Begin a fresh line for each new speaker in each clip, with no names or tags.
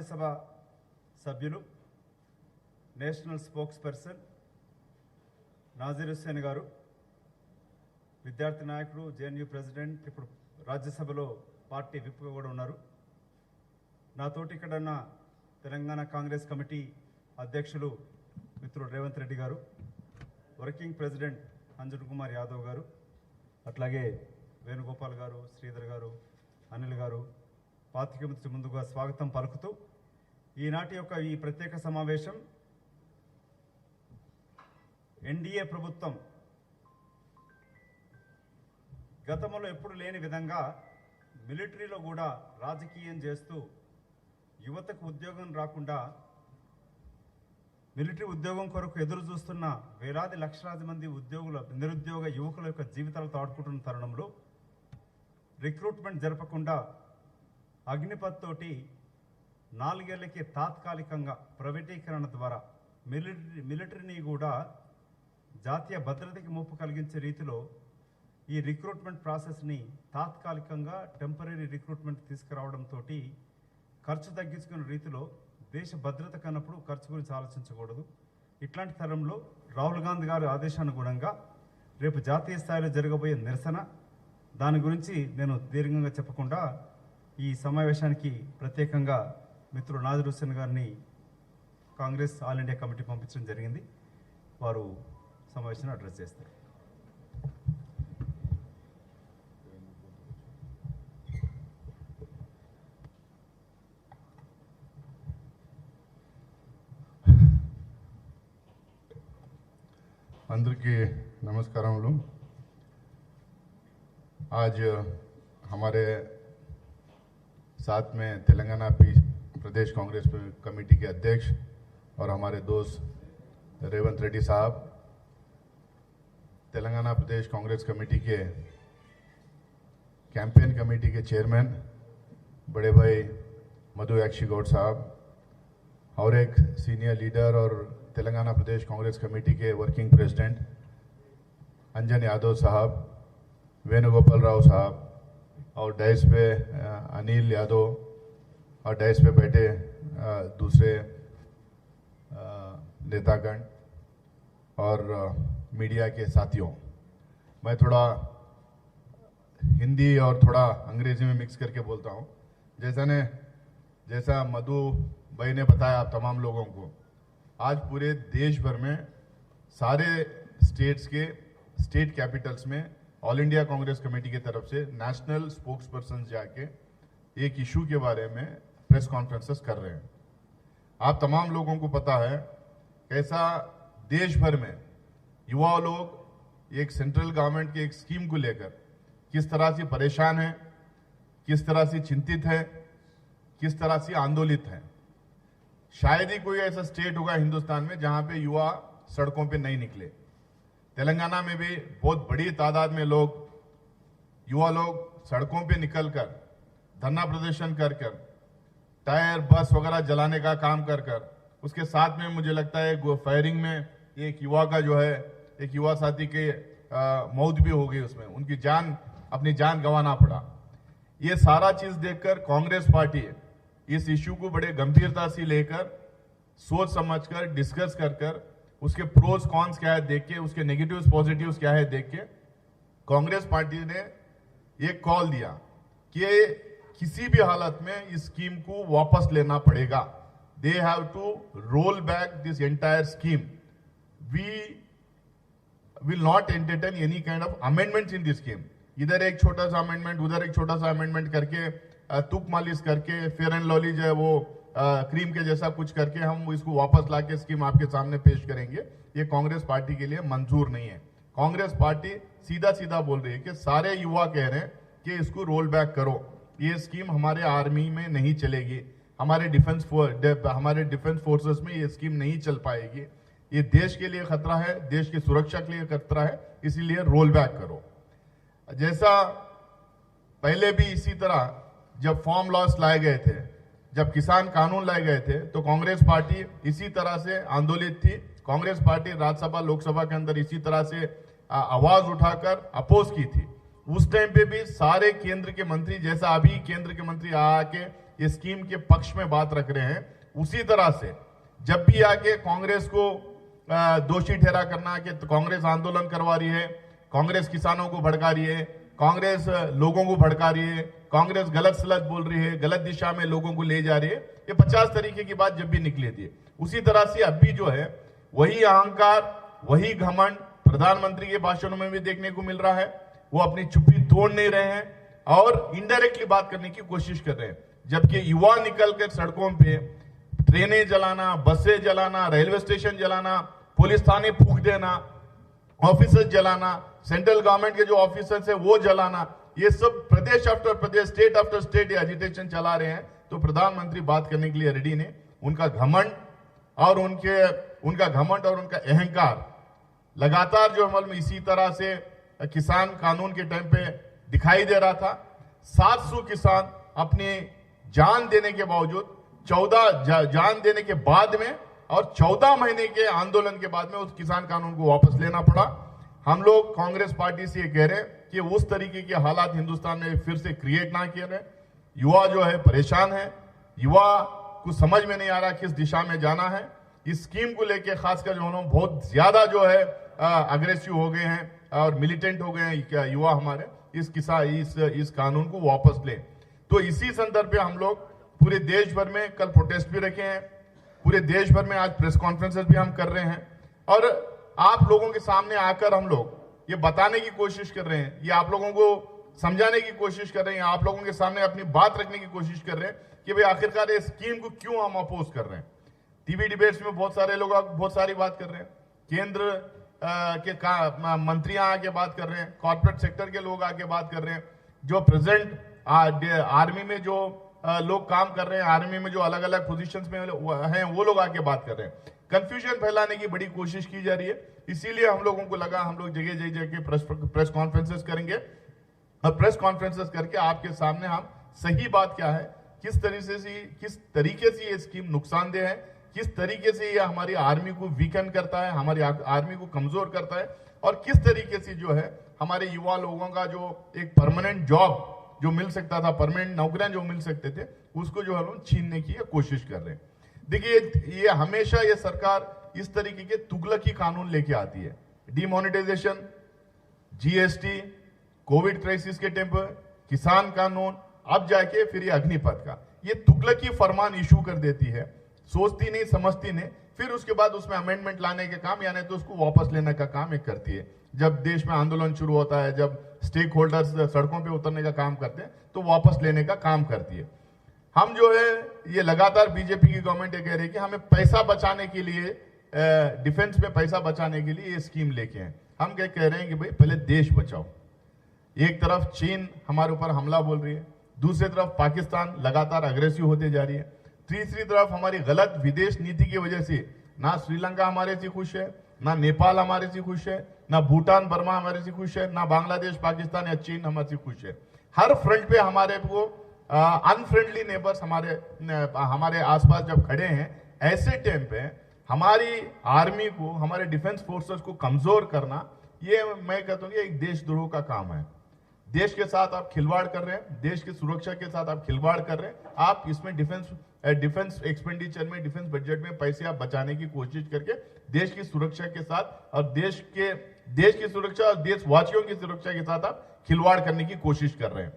రాజ్యసభ సభ్యులు national spokes person Nazir Hussain గారు, విద్యార్థి నాయకుడు, జేఎన్యూ ప్రెసిడెంట్, ఇప్పుడు రాజ్యసభలో పార్టీ విప్గా కూడా ఉన్నారు. నాతోటి ఇక్కడ ఉన్న తెలంగాణ కాంగ్రెస్ కమిటీ అధ్యక్షులు మిత్రుడు రేవంత్ రెడ్డి గారు, వర్కింగ్ ప్రెసిడెంట్ అంజన్ కుమార్ యాదవ్ గారు, అట్లాగే వేణుగోపాల్ గారు, శ్రీధర్ గారు, అనిల్ గారు, పాత్రికేయులకు ముందుగా స్వాగతం పలుకుతూ ఈనాటి యొక్క ఈ ప్రత్యేక సమావేశం ఎన్డీఏ ప్రభుత్వం గతంలో ఎప్పుడు లేని విధంగా మిలిటరీలో కూడా రాజకీయం చేస్తూ యువతకు ఉద్యోగం రాకుండా మిలిటరీ ఉద్యోగం కొరకు ఎదురు చూస్తున్న వేలాది లక్షలాది మంది నిరుద్యోగ యువకుల యొక్క జీవితాలతో ఆడుకుంటున్న తరుణంలో రిక్రూట్మెంట్ జరపకుండా అగ్నిపత్ తోటి 4 ఏళ్లకి తాత్కాలికంగా ప్రైవేటీకరణ ద్వారా మిలిటరీని కూడా జాతీయ భద్రతకి ముప్పు కలిగించే రీతిలో ఈ రిక్రూట్మెంట్ ప్రాసెస్ని తాత్కాలికంగా టెంపరీ రిక్రూట్మెంట్ తీసుకురావడంతో ఖర్చు తగ్గించుకునే రీతిలో దేశ భద్రత కన్నప్పుడు ఖర్చు గురించి ఆలోచించకూడదు. ఇట్లాంటి తరంలో రాహుల్ గాంధీ గారి ఆదేశానుగుణంగా రేపు జాతీయ స్థాయిలో జరగబోయే నిరసన, దాని గురించి నేను దీర్ఘంగా చెప్పకుండా ఈ సమావేశానికి ప్రత్యేకంగా మిత్రుడు నాజీర్ హుస్సేన్ గారిని కాంగ్రెస్ ఆల్ ఇండియా కమిటీ పంపించడం జరిగింది. వారు సమావేశాన్ని అడ్రస్ చేస్తారు.
అందరికీ నమస్కారములు. आज हमारे साथ में तेलंगाना प्रदेश कांग्रेस कमेटी के अध्यक्ष और हमारे दोस्त रेवंत रेड्डी साहब, तेलंगाना प्रदेश कांग्रेस कमेटी के कैंपेन कमेटी के चेयरमैन बड़े भाई मधु याक्षी गौड़ साहब, और एक सीनियर लीडर और तेलंगाना प्रदेश कांग्रेस कमेटी के वर्किंग प्रेसिडेंट अंजन यादव साहब, वेणुगोपाल राव साहब, और डाइस पे अनिल यादव, और डाइस पे बैठे दूसरे नेतागण और मीडिया के साथियों, मैं थोड़ा हिंदी और थोड़ा अंग्रेजी में मिक्स करके बोलता हूँ। जैसा मधु भाई ने बताया आप तमाम लोगों को, आज पूरे देश भर में सारे स्टेट्स के स्टेट कैपिटल्स में ऑल इंडिया कांग्रेस कमेटी की तरफ से नेशनल स्पोक्स पर्सन जाके एक इशू के बारे में प्रेस कॉन्फ्रेंसेस कर रहे हैं। आप तमाम लोगों को पता है कैसा देश भर में युवा लोग एक सेंट्रल गवर्नमेंट की एक स्कीम को लेकर किस तरह से परेशान है, किस तरह से चिंतित है, किस तरह से आंदोलित है। शायद ही कोई ऐसा स्टेट होगा हिंदुस्तान में जहां पे युवा सड़कों पे नहीं निकले। तेलंगाना में भी बहुत बड़ी तादाद में युवा लोग सड़कों पे निकलकर धरना प्रदर्शन कर टायर बस वगैरह जलाने का काम कर उसके साथ में मुझे लगता है फायरिंग में एक युवा का जो है एक युवा साथी के मौत भी हो गई, उसमें उनकी अपनी जान गंवाना पड़ा। ये सारा चीज देखकर कांग्रेस पार्टी इस इश्यू को बड़े गंभीरता से लेकर सोच समझकर डिस्कस कर उसके प्रोज कॉन्स क्या है देख के, उसके नेगेटिव्स पॉजिटिव्स क्या है देख के कांग्रेस पार्टी ने एक कॉल दिया कि किसी भी हालत में इस स्कीम को वापस लेना पड़ेगा। They have to roll back this entire scheme. We will not entertain any kind of amendments in this scheme. इधर एक छोटा सा अमेंडमेंट, उधर एक छोटा सा अमेंडमेंट करके तुक मालिश करके फेयर एंड लवली जो है वो क्रीम के जैसा कुछ करके हम इसको वापस लाके स्कीम आपके सामने पेश करेंगे। ये कांग्रेस पार्टी के लिए मंजूर नहीं है। कांग्रेस पार्टी सीधा सीधा बोल रही है कि सारे युवा कह रहे हैं कि इसको रोल बैक करो। ये स्कीम हमारे आर्मी में नहीं चलेगी, हमारे डिफेंस फोर्सेस में ये स्कीम नहीं चल पाएगी। ये देश के लिए खतरा है, देश की सुरक्षा के लिए खतरा है, इसीलिए रोल बैक करो। जैसा पहले भी इसी तरह जब फार्म लॉस लाए गए थे, जब किसान कानून लाए गए थे, तो कांग्रेस पार्टी इसी तरह से आंदोलित थी। कांग्रेस पार्टी राज्यसभा लोकसभा के अंदर इसी तरह से आवाज उठाकर अपोज की थी। उस टाइम पे भी सारे केंद्र के मंत्री, जैसा अभी केंद्र के मंत्री आके ये स्कीम के पक्ष में बात रख रहे हैं, उसी तरह से जब भी आके कांग्रेस को दोषी ठहरा करना कि तो कांग्रेस आंदोलन करवा रही है, कांग्रेस किसानों को भड़का रही है, कांग्रेस लोगों को भड़का रही है, कांग्रेस गलत सलत बोल रही है, गलत दिशा में लोगों को ले जा रही है, ये 50 तरीके की बात जब भी निकली थी, उसी तरह से अब भी जो है वही अहंकार, वही घमंड प्रधानमंत्री के भाषणों में भी देखने को मिल रहा है। वो अपनी चुप्पी तोड़ नहीं रहे हैं और इनडायरेक्टली बात करने की कोशिश कर रहे हैं, जबकि युवा निकल कर सड़कों पे ट्रेनें जलाना, बसें जलाना, रेलवे स्टेशन जलाना, पुलिस थाने फूंक देना, ऑफिसर्स जलाना, सेंट्रल गवर्नमेंट के जो ऑफिसर्स है वो जलाना, ये सब प्रदेश आफ्टर प्रदेश, स्टेट आफ्टर स्टेट ये एजिटेशन चला रहे हैं। तो प्रधानमंत्री बात करने के लिए रेडी ने, उनका घमंड और उनका अहंकार लगातार जो अमल में इसी तरह से किसान कानून के टाइम पे दिखाई दे रहा था। 700 किसान अपनी जान देने के बावजूद 14 जान देने के बाद में और 14 महीने के आंदोलन के बाद में उस किसान कानून को वापस लेना पड़ा। हम लोग कांग्रेस पार्टी से ये कह रहे हैं कि उस तरीके के हालात हिंदुस्तान में फिर से क्रिएट ना किए रहे। युवा जो है परेशान है, युवा को समझ में नहीं आ रहा किस दिशा में जाना है। इस स्कीम को लेके खासकर जो लोग बहुत ज्यादा जो है अग्रेसिव हो गए हैं और मिलिटेंट हो गए हैं क्या युवा हमारे, इस कानून को वापस लें। तो इसी संदर्भ पे हम लोग पूरे देश भर में कल प्रोटेस्ट भी रखे हैं, पूरे देश भर में आज प्रेस कॉन्फ्रेंसेस भी हम कर रहे हैं और आप लोगों के सामने आकर हम लोग ये बताने की कोशिश कर रहे हैं, ये आप लोगों को समझाने की कोशिश कर रहे हैं, आप लोगों के सामने अपनी बात रखने की कोशिश कर रहे हैं कि भाई आखिरकार इस स्कीम को क्यों हम अपोज कर रहे हैं। टीवी डिबेट्स में बहुत सारे लोग बहुत सारी बात कर रहे हैं, केंद्र के मंत्रियां आके बात कर रहे हैं, कॉर्पोरेट सेक्टर के लोग आके बात कर रहे हैं, जो प्रेजेंट आर्मी में जो लोग काम कर रहे हैं, आर्मी में जो अलग अलग पोजीशंस में हैं वो लोग आके बात कर रहे हैं। कंफ्यूजन फैलाने की बड़ी कोशिश की जा रही है, इसीलिए हम लोगों को लगा हम लोग जगह जगह प्रेस कॉन्फ्रेंसेस करेंगे और प्रेस कॉन्फ्रेंसेस करके आपके सामने हम सही बात क्या है, किस तरीके से ये स्कीम नुकसानदेह है, किस तरीके से ये हमारी आर्मी को वीकन करता है, हमारी आर्मी को कमजोर करता है और किस तरीके से जो है हमारे युवा लोगों का जो एक परमानेंट जॉब जो मिल सकता था, परमानेंट नौकरियां जो मिल सकते थे, उसको जो हम छीनने की कोशिश कर रहे हैं। देखिए ये हमेशा ये सरकार इस तरीके के तुगलकी कानून लेके आती है, डिमोनेटाइजेशन, जीएसटी, कोविड क्राइसिस के टाइम पर किसान कानून, अब जाके फिर ये अग्निपथ का, ये तुगलकी फरमान इशू कर देती है, सोचती नहीं समझती नहीं, फिर उसके बाद उसमें अमेंडमेंट लाने के काम यानी तो उसको वापस लेने का काम एक करती है। जब देश में आंदोलन शुरू होता है, जब स्टेक होल्डर्स सड़कों पे उतरने का काम करते हैं तो वापस लेने का काम करती है। हम जो है ये लगातार बीजेपी की गवर्नमेंट ये कह रही है कि हमें पैसा बचाने के लिए, डिफेंस में पैसा बचाने के लिए ये स्कीम लेके हैं। हम क्या कह रहे हैं कि भाई पहले देश बचाओ। एक तरफ चीन हमारे ऊपर हमला बोल रही है, दूसरी तरफ पाकिस्तान लगातार अग्रेसिव होते जा रही है, तीसरी तरफ हमारी गलत विदेश नीति की वजह से ना श्रीलंका हमारे से खुश है, ना नेपाल हमारे से खुश है, ना भूटान बर्मा हमारे से खुश है, ना बांग्लादेश पाकिस्तान या चीन हमारे से खुश है। हर फ्रंट पे हमारे को अनफ्रेंडली नेबर्स हमारे आसपास जब खड़े हैं, ऐसे टाइम पे हमारी आर्मी को, हमारे डिफेंस फोर्सेस को कमजोर करना, ये मैं कहता हूँ एक देशद्रोह का काम है। देश के साथ आप खिलवाड़ कर रहे हैं, देश की सुरक्षा के साथ आप खिलवाड़ कर रहे हैं। आप इसमें डिफेंस एक्सपेंडिचर में, डिफेंस बजट में पैसे आप बचाने की कोशिश करके देश की सुरक्षा के साथ और देश की सुरक्षा और देशवासियों की सुरक्षा के साथ आप खिलवाड़ करने की कोशिश कर रहे हैं।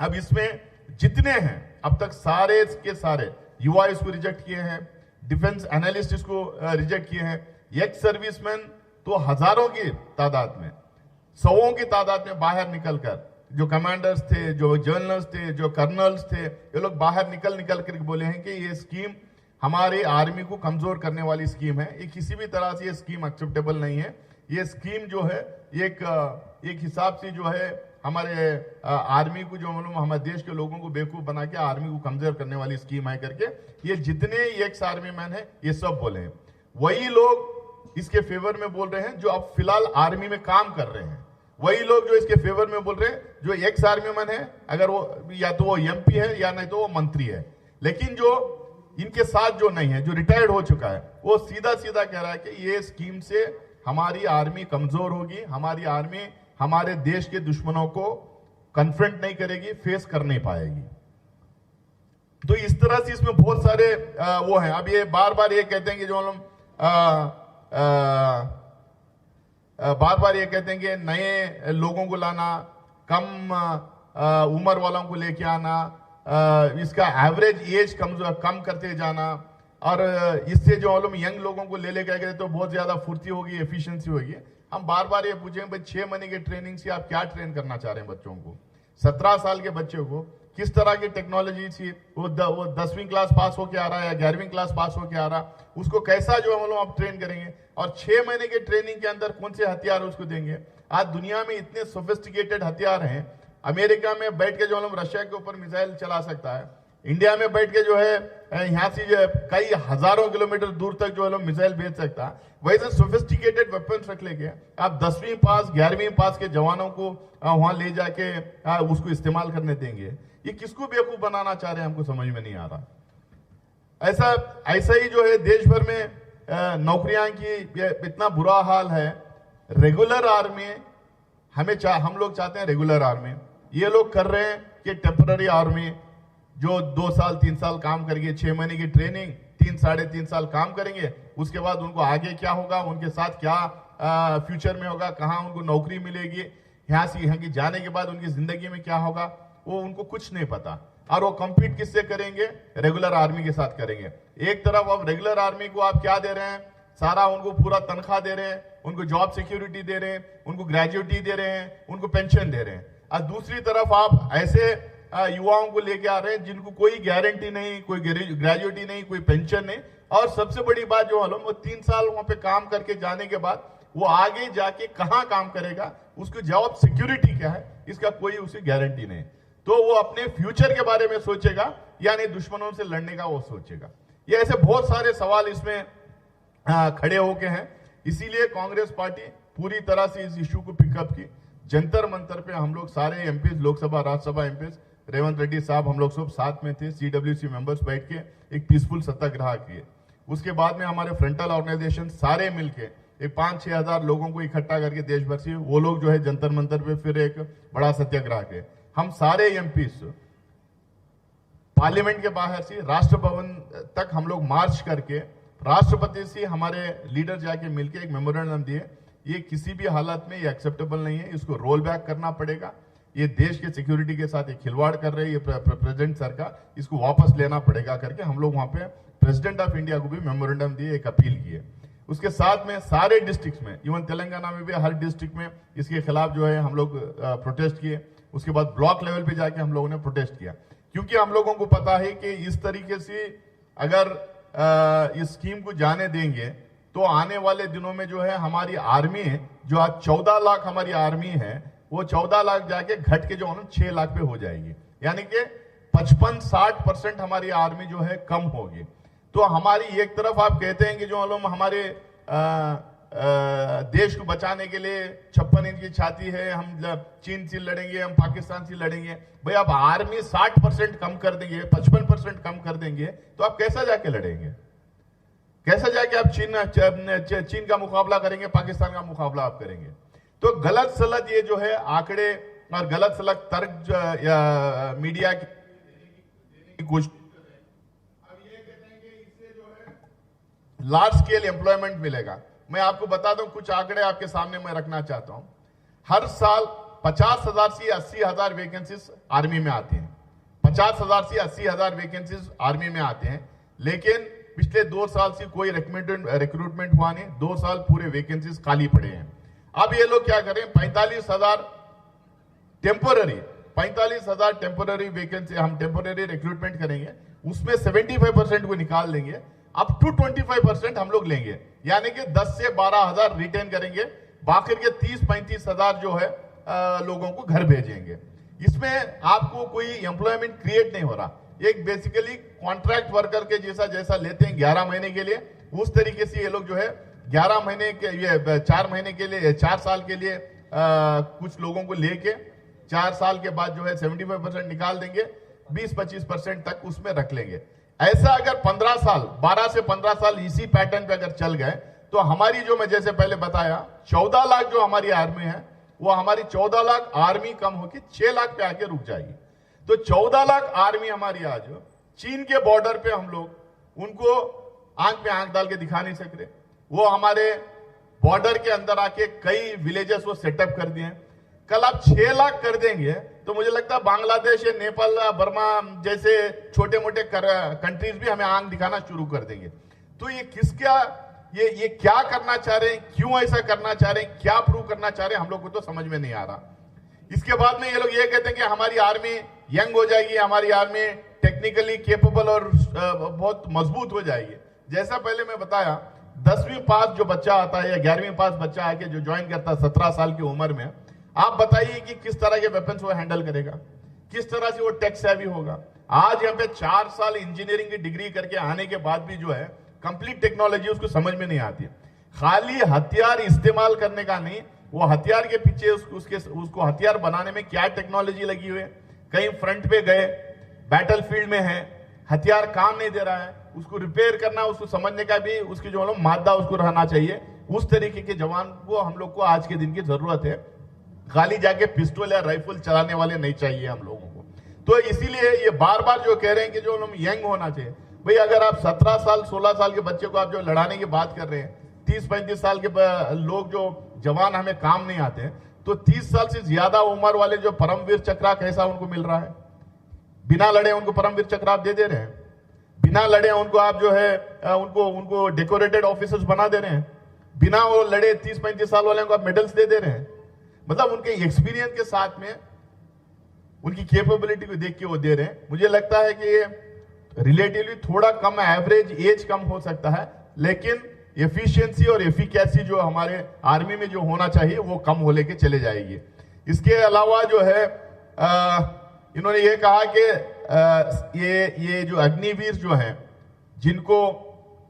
अब इसमें जितने हैं अब तक सारे के सारे युवा इसको रिजेक्ट किए हैं, डिफेंस एनालिस्ट इसको रिजेक्ट किए हैं, एक्स सर्विसमैन तो हजारों की तादाद में, सौों की तादाद में बाहर निकलकर, जो कमांडर्स थे, जो जनरल्स थे, जो कर्नल्स थे, ये लोग बाहर निकल कर बोले हैं कि ये स्कीम हमारे आर्मी को कमजोर करने वाली स्कीम है, ये किसी भी तरह से ये स्कीम एक्सेप्टेबल नहीं है। ये स्कीम जो है एक हिसाब से जो है हमारे आर्मी को, जो हमारे देश के लोगों को बेवकूफ बना के आर्मी को कमजोर करने वाली स्कीम है करके ये जितने एक्स आर्मी मैन है ये सब बोले हैं। वही लोग इसके फेवर में बोल रहे हैं जो अब फिलहाल आर्मी में काम कर रहे हैं, वही लोग जो इसके फेवर में बोल रहे हैं जो एक्स आर्मी मैन है, अगर वो या तो वो एमपी है या नहीं तो वो मंत्री है। लेकिन जो इनके साथ जो नहीं है, जो रिटायर्ड हो चुका है, वो सीधा सीधा कह रहा है कि ये स्कीम से हमारी आर्मी कमजोर होगी, हमारी आर्मी हमारे देश के दुश्मनों को कन्फ्रंट नहीं करेगी, फेस कर नहीं पाएगी। तो इस तरह से इसमें बहुत सारे वो हैं। अब ये बार बार ये कहते हैं कि जो हम बार बार ये कहते हैं कि नए लोगों को लाना, कम उम्र वालों को लेके आना, इसका एवरेज एज कम करते जाना, और इससे जो हम यंग लोगों को ले लेकर गए तो बहुत ज्यादा फुर्ती होगी, एफिशिएंसी होगी। हम बार बार ये पूछेंगे भाई 6 महीने की ट्रेनिंग से आप क्या ट्रेन करना चाह रहे हैं बच्चों को? 17 साल के बच्चे को किस तरह की टेक्नोलॉजी थी, वो 10वीं क्लास पास होके आ रहा है या 11वीं क्लास पास होके आ रहा, उसको कैसा जो हम लोग आप ट्रेन करेंगे, और 6 महीने के ट्रेनिंग के अंदर कौन से हथियार उसको देंगे? आज दुनिया में इतने सोफिस्टिकेटेड हथियार हैं। अमेरिका में बैठ के जो हम रशिया के ऊपर मिसाइल चला सकता है, इंडिया में बैठ के जो है यहां से कई हजारों किलोमीटर दूर तक जो है मिसाइल भेज सकता है। वैसे सोफिस्टिकेटेड वेपन्स रख लेके आप 10वीं पास 11वीं पास के जवानों को वहां ले जाके उसको इस्तेमाल करने देंगे? ये किसको बेवकूफ बनाना चाह रहे हैं, हमको समझ में नहीं आ रहा। ऐसा ही जो है देश भर में नौकरियां की इतना बुरा हाल है। रेगुलर आर्मी हम लोग चाहते हैं रेगुलर आर्मी, ये लोग कर रहे हैं कि टेम्पररी आर्मी जो 2 साल 3 साल काम करेंगे, 6 महीने की ट्रेनिंग, 3 साढ़े 3 साल काम करेंगे, उसके बाद उनको आगे क्या होगा, उनके साथ क्या फ्यूचर में होगा, कहाँ उनको नौकरी मिलेगी, यहाँ की जाने के बाद उनकी जिंदगी में क्या होगा, वो उनको कुछ नहीं पता। और वो कंपीट किससे करेंगे? रेगुलर आर्मी के साथ करेंगे। एक तरफ अब रेगुलर आर्मी को आप क्या दे रहे हैं? सारा उनको पूरा तनख्वाह दे रहे हैं, उनको जॉब सिक्योरिटी दे रहे हैं, उनको ग्रेजुएटी दे रहे हैं, उनको पेंशन दे रहे हैं। और दूसरी तरफ आप ऐसे युवाओं को लेके आ रहे हैं जिनको कोई गारंटी नहीं, कोई ग्रेजुएटी नहीं, कोई पेंशन नहीं, और सबसे बड़ी बात जो है वो 3 साल वहां पे काम करके जाने के बाद वो आगे जाके कहां काम करेगा, उसकी जॉब सिक्योरिटी क्या है, इसका कोई उसे गारंटी नहीं। तो वो अपने फ्यूचर के बारे में सोचेगा, यानी दुश्मनों से लड़ने का वो सोचेगा। ये ऐसे बहुत सारे सवाल इसमें खड़े होके हैं। इसीलिए कांग्रेस पार्टी पूरी तरह से इस इश्यू को पिकअप की। जंतर मंतर पे हम लोग सारे एमपीज, लोकसभा राज्यसभा एमपीज, रेवंत रेड्डी साहब, हम लोग सब साथ में थे, सीडब्ल्यूसी मेंबर्स बैठ के एक पीसफुल सत्याग्रह किए। उसके बाद में हमारे फ्रंटल ऑर्गेनाइजेशन सारे मिलके एक 5-6 हजार लोगों को इकट्ठा करके देश भर से वो लोग जो है जंतर मंतर पे फिर एक बड़ा सत्याग्रह किए। हम सारे एमपीज पार्लियामेंट के बाहर से राष्ट्र भवन तक हम लोग मार्च करके राष्ट्रपति से हमारे लीडर जाके मिलके एक मेमोरेंडम दिए, ये किसी भी हालत में ये एक्सेप्टेबल नहीं है, इसको रोल बैक करना पड़ेगा, ये देश के सिक्योरिटी के साथ एक खिलवाड़ कर रही है प्रेसिडेंट सरकार, इसको वापस लेना पड़ेगा करके हम लोग वहां पे प्रेसिडेंट ऑफ इंडिया को भी मेमोरेंडम दिए, एक अपील की है। उसके साथ में सारे डिस्ट्रिक्ट में, इवन तेलंगाना में भी हर डिस्ट्रिक्ट में इसके खिलाफ जो है हम लोग प्रोटेस्ट किए। उसके बाद ब्लॉक लेवल पे जाके हम लोगों ने प्रोटेस्ट किया, क्योंकि हम लोगों को पता है कि इस तरीके से अगर इस स्कीम को जाने देंगे तो आने वाले दिनों में जो है हमारी आर्मी है, जो आज 14 लाख हमारी आर्मी है, वो 14 लाख जाके घट के जो है 6 लाख पे हो जाएगी, यानी कि 55-60% हमारी आर्मी जो है कम होगी। तो हमारी एक तरफ आप कहते हैं कि जो हम हमारे देश को बचाने के लिए 56 इंच की छाती है, हम चीन से लड़ेंगे, हम पाकिस्तान से लड़ेंगे। भाई आप आर्मी 60% कम कर देंगे, 55% कम कर देंगे, तो आप कैसा जाके लड़ेंगे? कैसा जाके आप चीन का मुकाबला करेंगे, पाकिस्तान का मुकाबला आप करेंगे? तो गलत सलत ये जो है आंकड़े और गलत सलत तर्क मीडिया की कोशिश, अब ये कहते हैं कि इससे जो है लार्ज स्केल एम्प्लॉयमेंट मिलेगा। मैं आपको बता दूं, कुछ आंकड़े आपके सामने मैं रखना चाहता हूं। हर साल 50,000 से 80,000 वैकेंसीज आर्मी में आते हैं, 50,000 से 80,000 वैकेंसीज आर्मी में आते हैं, लेकिन पिछले 2 साल से कोई रिक्रूटमेंट हुआ नहीं, 2 साल पूरे वैकेंसीज खाली पड़े हैं। अब ये लोग क्या करें, 45,000 टेम्पोररी वैकेंसी, हम टेम्पोररी रिक्रूटमेट करेंगे, उसमें 75% को निकाल देंगे, अप टू 25% हम लोग लेंगे, यानी कि 10 से 12,000 रिटेन करेंगे, बाकी के 30-35 हजार जो है लोगों को घर भेजेंगे। इसमें आपको कोई एम्प्लॉयमेंट क्रिएट नहीं हो रहा, एक बेसिकली कॉन्ट्रैक्ट वर्कर के जैसा लेते हैं 11 महीने के लिए, उस तरीके से ये लोग जो है 11 महीने के, ये 4 महीने के लिए, 4 साल के लिए कुछ लोगों को लेके 4 साल के बाद जो है 75% निकाल देंगे, 20-25% तक उसमें रख लेंगे। ऐसा अगर 15 साल, 12 से 15 साल इसी पैटर्न पे अगर चल गए, तो हमारी जो मैं जैसे पहले बताया 14 लाख जो हमारी आर्मी है, वो हमारी 14 लाख आर्मी कम होकर 6 लाख पे आके रुक जाएगी। तो 14 लाख आर्मी हमारी आज चीन के बॉर्डर पे हम लोग उनको आंख पे आंख डाल के दिखा नहीं सक रहे। वो हमारे बॉर्डर के अंदर आके कई विलेजेस वो सेटअप कर दिए हैं। कल आप 6 लाख कर देंगे तो मुझे लगता है बांग्लादेश या नेपाल बर्मा जैसे छोटे मोटे कंट्रीज भी हमें आंख दिखाना शुरू कर देंगे। तो ये ये क्या करना चाह रहे हैं, क्यों ऐसा करना चाह रहे हैं, क्या प्रूव करना चाह रहे हैं, हम लोग को तो समझ में नहीं आ रहा। इसके बाद में ये लोग ये कहते हैं कि हमारी आर्मी यंग हो जाएगी, हमारी आर्मी टेक्निकली केपेबल और बहुत मजबूत हो जाएगी। जैसा पहले मैं बताया, 10वीं पास जो बच्चा आता है या 11वीं पास बच्चा आके जो ज्वाइन करता है 17 साल की उम्र में, आप बताइए कि किस तरह के वेपन्स वो हैंडल करेगा, किस तरह से वो टेक सेवी होगा। आज यहाँ पे 4 साल इंजीनियरिंग की डिग्री करके आने के बाद भी जो है कंप्लीट टेक्नोलॉजी उसको समझ में नहीं आती। खाली हथियार इस्तेमाल करने का नहीं, वो हथियार के पीछे उसको हथियार बनाने में क्या टेक्नोलॉजी लगी हुई है। कहीं फ्रंट पे गए, बैटल फील्ड में है, हथियार काम नहीं दे रहा है, उसको रिपेयर करना, उसको समझने का भी उसकी जो मादा उसको रहना चाहिए। उस तरीके के जवान को हम लोग को आज के दिन की जरूरत है। खाली जाके पिस्टल या राइफल चलाने वाले नहीं चाहिए हम लोगों को। तो इसीलिए ये बार बार जो कह रहे हैं कि जो हम यंग होना चाहिए, भाई अगर आप 17 साल 16 साल के बच्चे को आप जो लड़ाने की बात कर रहे हैं, 30-35 साल के लोग जो जवान हमें काम नहीं आते, तो 30 साल से ज्यादा उम्र वाले जो परमवीर चक्र कैसा उनको मिल रहा है? बिना लड़े उनको परमवीर चक्र आप दे रहे हैं, बिना लड़े उनको आप जो है उनको डेकोरेटेड ऑफिसर्स बना दे रहे हैं, बिना वो लड़े 30-35 साल वाले को आप मेडल्स दे रहे हैं। मतलब उनके एक्सपीरियंस के साथ में उनकी कैपेबिलिटी को देख के वो दे रहे हैं। मुझे लगता है कि ये रिलेटिवली थोड़ा कम एवरेज एज कम हो सकता है, लेकिन एफिशिएंसी और एफिकेसी जो हमारे आर्मी में जो होना चाहिए वो कम हो लेके चले जाएगी। इसके अलावा जो है इन्होंने ये कहा कि ये जो अग्निवीर जो हैं जिनको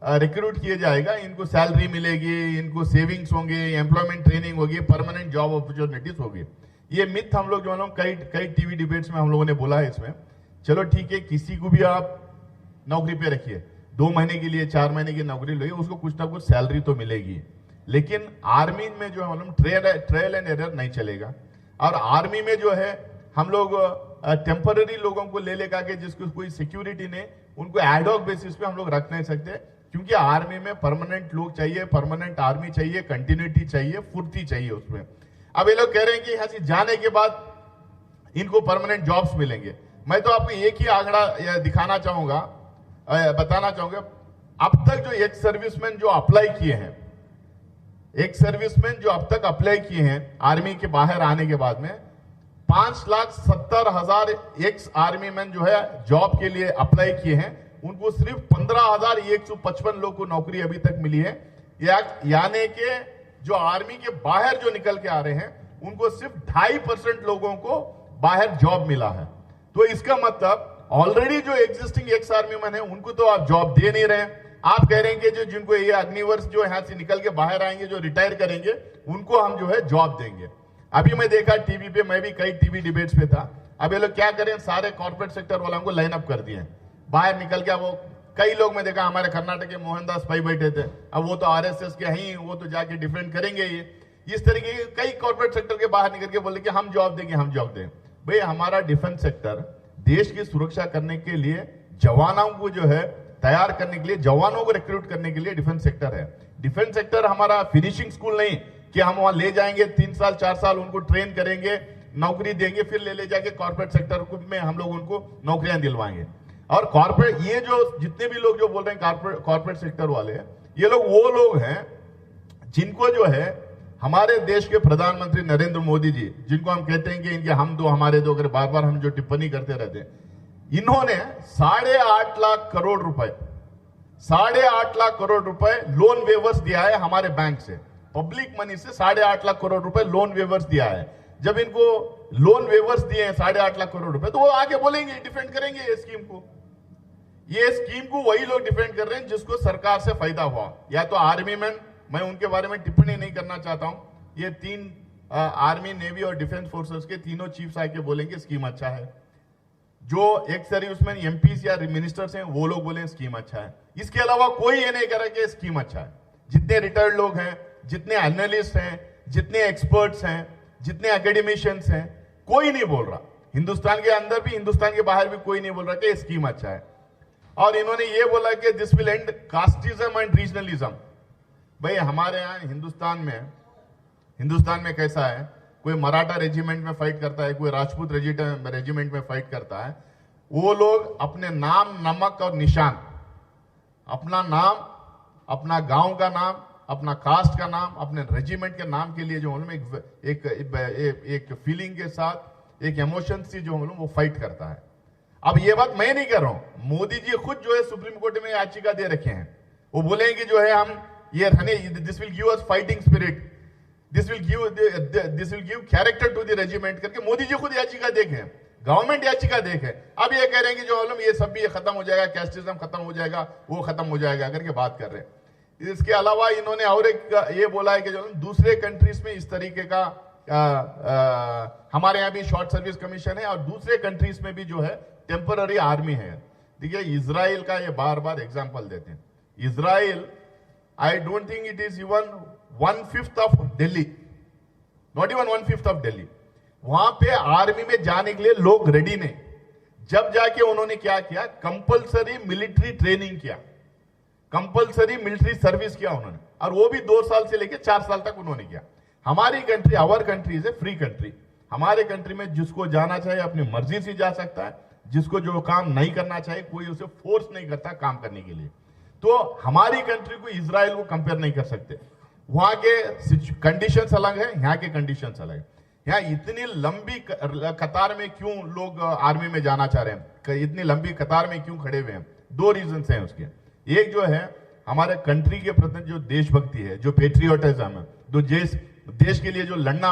रिक्रूट किया जाएगा, इनको सैलरी मिलेगी, इनको सेविंग्स होंगे, एम्प्लॉयमेंट ट्रेनिंग होगी, परमानेंट जॉब अपॉर्चुनिटीज होगी। ये मिथ हम लोग जो है कई टीवी डिबेट्स में हम लोगों ने बोला है इसमें। चलो ठीक है, किसी को भी आप नौकरी पे रखिए, 2 महीने के लिए 4 महीने की नौकरी लो, उसको कुछ ना कुछ सैलरी तो मिलेगी। लेकिन आर्मी में जो हम ट्रायल एंड एरर नहीं चलेगा। और आर्मी में जो है हम लोग टेम्पररी लोगों को ले लेकर के जिसको कोई सिक्योरिटी नहीं, उनको एडहॉक बेसिस पे हम लोग रख नहीं सकते, क्योंकि आर्मी में परमानेंट लोग चाहिए, परमानेंट आर्मी चाहिए, कंटिन्यूटी चाहिए, फुर्ती चाहिए उसमें। अब ये लोग कह रहे हैं कि यहाँ से जाने के बाद इनको परमानेंट जॉब्स मिलेंगे। मैं तो आपको एक ही आंकड़ा दिखाना चाहूंगा, बताना चाहूंगा। अब तक जो एक्स सर्विसमैन जो अप्लाई किए हैं, एक्स सर्विसमैन जो अब तक अप्लाई किए हैं आर्मी के बाहर आने के बाद में, 5,70,000 एक्स आर्मी मैन जो है जॉब के लिए अप्लाई किए हैं, उनको सिर्फ 15,155 लोग को नौकरी अभी तक मिली है। यानी कि जो आर्मी के बाहर जो निकल के आ रहे हैं उनको सिर्फ 2.5% लोगों को बाहर जॉब मिला है। तो इसका मतलब ऑलरेडी जो एग्जिस्टिंग एक्स आर्मी मैन है उनको तो आप जॉब दे नहीं रहे। आप कह रहे हैं कि जो जिनको ये अग्निवर्ष जो यहां से निकल के बाहर आएंगे, जो रिटायर करेंगे, उनको हम जो है जॉब देंगे। अभी मैं देखा टीवी पे, मैं भी कई टीवी डिबेट्स पे था। अब ये लोग क्या करें, सारे कॉर्पोरेट सेक्टर वालों को लाइन अप कर दिए, बाहर निकल के। वो कई लोग मैं देखा, हमारे कर्नाटक के मोहनदास भाई बैठे थे, अब वो तो आरएसएस के हैं, वो तो जाके डिफेंड करेंगे। ये इस तरीके के कई कॉर्पोरेट सेक्टर के बाहर निकल के बोले कि हम जॉब देंगे, हम जॉब देंगे। भाई हमारा डिफेंस सेक्टर देश की सुरक्षा करने के लिए, जवानों को जो है तैयार करने के लिए, जवानों को रिक्रूट करने के लिए डिफेंस सेक्टर है। डिफेंस सेक्टर हमारा फिनिशिंग स्कूल नहीं कि हम वहां ले जाएंगे 3 साल 4 साल उनको ट्रेन करेंगे, नौकरी देंगे, फिर ले जाके कॉर्पोरेट सेक्टर में हम लोग उनको नौकरियां दिलवाएंगे। और कॉर्पोरेट, ये जो जितने भी लोग जो बोल रहे हैं कॉर्पोरेट सेक्टर वाले, ये लोग वो लोग हैं जिनको जो है हमारे देश के प्रधानमंत्री नरेंद्र मोदी जी, जिनको हम कहते हैं कि इनके हम दो हमारे दो, अगर बार बार हम जो टिप्पणी करते रहते हैं, इन्होंने 8.5 लाख करोड़ रुपए, 8.5 लाख करोड़ रुपए लोन वेवर्स दिया है हमारे बैंक से, पब्लिक मनी से 8.5 लाख करोड़ रुपए लोन वेवर्स दिया है। जब इनको लोन वेवर्स दिए हैं 8.5 लाख करोड़ रुपए, तो वो आगे बोलेंगे, डिफेंड करेंगे ये स्कीम को। ये स्कीम को वही लोग डिफेंड कर रहे हैं जिसको सरकार से फायदा हुआ, या तो आर्मी मैन, मैं उनके बारे में टिप्पणी नहीं करना चाहता हूं। ये 3 आर्मी, नेवी और डिफेंस फोर्सेस के तीनों चीफ्स आके बोलेंगे स्कीम अच्छा है। जो एक्स सर्विसमैन, एमपीस या मिनिस्टर्स हैं, वो लोग बोले स्कीम अच्छा है। इसके अलावा कोई ये नहीं करे कि स्कीम अच्छा है। जितने रिटायर्ड लोग हैं, जितने एनालिस्ट हैं, जितने एक्सपर्ट्स हैं, जितने एकेडमिशियंस हैं, कोई नहीं बोल रहा। हिंदुस्तान के अंदर भी, हिंदुस्तान के बाहर भी कोई नहीं बोल रहा कि स्कीम अच्छा है। और इन्होंने ये बोला कि this will and casteism and regionalism. भाई हमारे यहाँ हिंदुस्तान में कैसा है, कोई मराठा रेजिमेंट में फाइट करता है, कोई राजपूत रेजिमेंट में फाइट करता है, वो लोग अपने नाम, नमक और निशान, अपना नाम, अपना गांव का नाम, अपना कास्ट का नाम, अपने रेजिमेंट के नाम के लिए जो एक फीलिंग के साथ, एक इमोशन से जो वो फाइट करता है। अब ये बात मैं नहीं कर रहा हूं, मोदी जी खुद जो है सुप्रीम कोर्ट में याचिका दे रखे हैं। वो बोलेंगे जो है हम ये this will give us fighting spirit, this will give character to the regiment करके मोदी जी खुद याचिका देखे, गवर्नमेंट याचिका देखे। अब ये कह रहे हैं कि जो ये सब भी ये खत्म हो जाएगा, कैस्टिज्म खत्म हो जाएगा, वो खत्म हो जाएगा करके बात कर रहे हैं। इसके अलावा इन्होंने और एक ये बोला है कि जो दूसरे कंट्रीज में इस तरीके का हमारे यहाँ भी शॉर्ट सर्विस कमीशन है और दूसरे कंट्रीज में भी जो है टेम्पररी आर्मी है। देखिए इजराइल का ये बार बार एग्जांपल देते हैं। Israel, I don't think it is even 1/5 of Delhi, not even 1/5 of Delhi. वहां पे आर्मी में जाने के लिए लोग रेडी नहीं। जब जाके उन्होंने क्या किया, कंपलसरी मिलिट्री ट्रेनिंग किया, कंपलसरी मिलिट्री सर्विस किया उन्होंने, और वो भी 2 साल से लेकर 4 साल तक उन्होंने किया। हमारी country, our country is a free country. हमारे कंट्री में जिसको जाना चाहिए अपनी मर्जी से जा सकता है, जिसको जो काम नहीं करना चाहिए कोई उसे फोर्स नहीं करता काम करने के लिए। तो हमारी कंट्री को इजराइल को कंपेयर नहीं कर सकते। वहां के कंडीशंस अलग है, यहाँ के कंडीशंस अलग है। यहाँ इतनी लंबी कतार में क्यों लोग आर्मी में जाना चाह रहे हैं, इतनी लंबी कतार में क्यों खड़े हुए हैं? 2 रीजन हैं उसके। एक जो है हमारे कंट्री के प्रति जो देशभक्ति है, जो पेट्रियोटिज्म है, जो देश के लिए जो लड़ना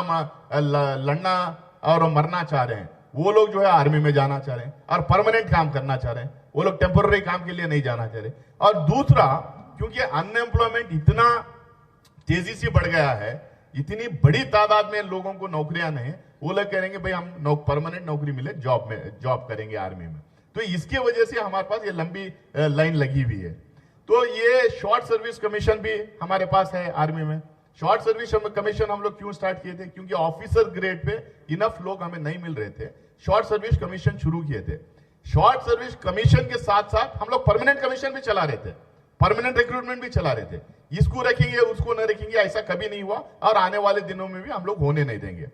और मरना चाह रहे हैं, वो लोग जो है आर्मी में जाना चाह रहे हैं और परमानेंट काम करना चाह रहे हैं। वो लोग टेम्पोररी काम के लिए नहीं जाना चाह रहे। और दूसरा, क्योंकि अनएम्प्लॉयमेंट इतना तेजी से बढ़ गया है, इतनी बड़ी तादाद में लोगों को नौकरियां नहीं, वो लोग कहेंगे भाई हम परमानेंट नौकरी मिले, जॉब करेंगे आर्मी में। तो इसकी वजह से हमारे पास ये लंबी लाइन लगी हुई है। तो ये शॉर्ट सर्विस कमीशन भी हमारे पास है आर्मी में। शॉर्ट सर्विस कमीशन हम लोग क्यों स्टार्ट किए थे? क्योंकि ऑफिसर ग्रेड पे इनफ लोग हमें नहीं मिल रहे थे, शॉर्ट सर्विस कमीशन शुरू किए थे। शॉर्ट सर्विस कमीशन के साथ साथ हम लोग परमानेंट कमीशन भी चला रहे थे, परमानेंट रिक्रूटमेंट भी चला रहे थे। इसको रखेंगे उसको न रखेंगे ऐसा कभी नहीं हुआ, और आने वाले दिनों में भी हम लोग होने नहीं देंगे।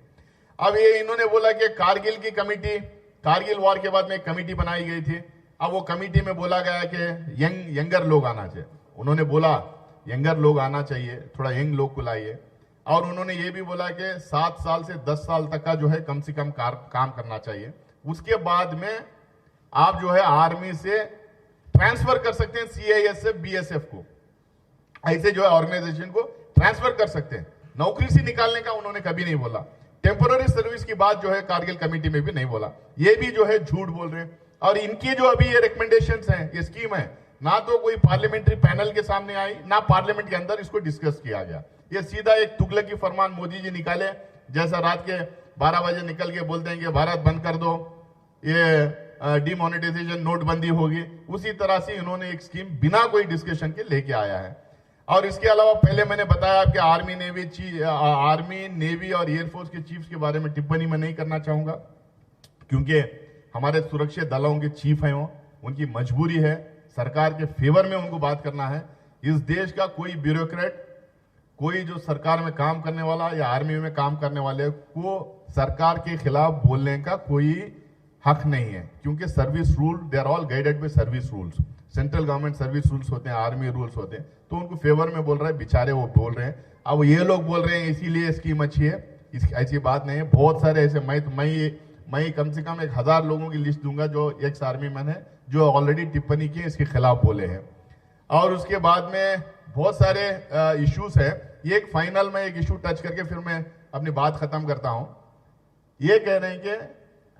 अब ये इन्होंने बोला कि कारगिल की कमेटी, कारगिल वॉर के बाद में एक कमेटी बनाई गई थी। अब वो कमेटी में बोला गया कि यंगर लोग आना चाहिए। उन्होंने बोला यंगर लोग आना चाहिए, थोड़ा यंग लोग को लाइए। और उन्होंने ये भी बोला कि 7 साल से 10 साल तक का जो है कम से कम काम करना चाहिए। उसके बाद में आप जो है आर्मी से ट्रांसफर कर सकते हैं CISF, BSF को, ऐसे जो है ऑर्गेनाइजेशन को ट्रांसफर कर सकते हैं। नौकरी से निकालने का उन्होंने कभी नहीं बोला। टेम्पोररी सर्विस की बात जो है कारगिल कमेटी में भी नहीं बोला। ये भी जो है झूठ बोल रहे हैं। और इनकी जो अभी ये रिकमेंडेशंस हैं, ये स्कीम है, ना तो कोई पार्लियामेंट्री पैनल के सामने आई, ना पार्लियामेंट के अंदर इसको डिस्कस किया गया। ये सीधा एक तुगलकी फरमान मोदी जी निकाले, जैसा रात के 12 बजे निकल के बोलते हैं कि भारत बंद कर दो, ये डिमोनेटाइजेशन, नोटबंदी होगी, उसी तरह से इन्होंने एक स्कीम बिना कोई डिस्कशन के लेके आया है। और इसके अलावा पहले मैंने बताया कि आर्मी, नेवी और एयरफोर्स के चीफ्स के बारे में टिप्पणी मैं नहीं करना चाहूंगा, क्योंकि हमारे सुरक्षा दलों के चीफ हैं वो, उनकी मजबूरी है, सरकार के फेवर में उनको बात करना है। इस देश का कोई ब्यूरोक्रेट, कोई जो सरकार में काम करने वाला या आर्मी में काम करने वाले को सरकार के खिलाफ बोलने का कोई हक नहीं है, क्योंकि service rule, they are all guided by service rules. Central government service rules होते हैं, आर्मी रूल्स होते हैं, तो उनको फेवर में बोल रहे हैं, बेचारे वो बोल रहे हैं। अब ये लोग बोल रहे हैं इसीलिए स्कीम अच्छी है, ऐसी बात नहीं है। बहुत सारे ऐसे, मैं कम से कम 1000 लोगों की लिस्ट दूंगा जो एक्स आर्मी मैन है, जो ऑलरेडी टिप्पणी की इसके खिलाफ बोले हैं। और उसके बाद में बहुत सारे इश्यूज है। ये एक फाइनल में एक इशू टच करके फिर मैं अपनी बात खत्म करता हूं। ये कह रहे हैं कि